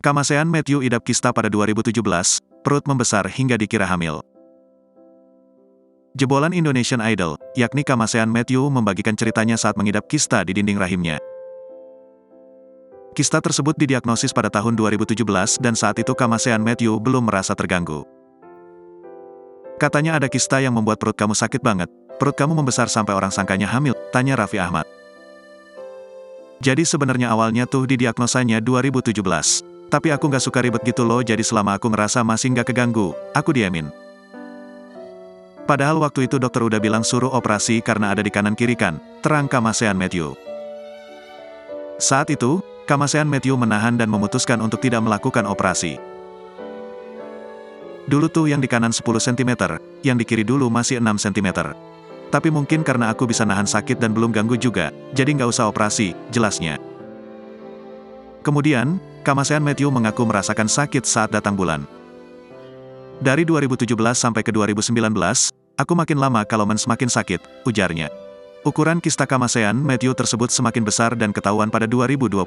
Kamasean Matthew idap kista pada 2017, perut membesar hingga dikira hamil. Jebolan Indonesian Idol, yakni Kamasean Matthew membagikan ceritanya saat mengidap kista di dinding rahimnya. Kista tersebut didiagnosis pada tahun 2017 dan saat itu Kamasean Matthew belum merasa terganggu. Katanya ada kista yang membuat perut kamu sakit banget, perut kamu membesar sampai orang sangkanya hamil, tanya Raffi Ahmad. Jadi sebenarnya awalnya tuh didiagnosanya 2017. Tapi aku gak suka ribet gitu loh, jadi selama aku ngerasa masih gak keganggu, aku diamin. Padahal waktu itu dokter udah bilang suruh operasi karena ada di kanan-kiri kan, terang Kamasean Matthew. Saat itu, Kamasean Matthew menahan dan memutuskan untuk tidak melakukan operasi. Dulu tuh yang di kanan 10 cm, yang di kiri dulu masih 6 cm. Tapi mungkin karena aku bisa nahan sakit dan belum ganggu juga, jadi nggak usah operasi, jelasnya. Kemudian, Kamasean Matthew mengaku merasakan sakit saat datang bulan. Dari 2017 sampai ke 2019, aku makin lama kalau semakin sakit, ujarnya. Ukuran kista Kamasean Matthew tersebut semakin besar dan ketahuan pada 2020.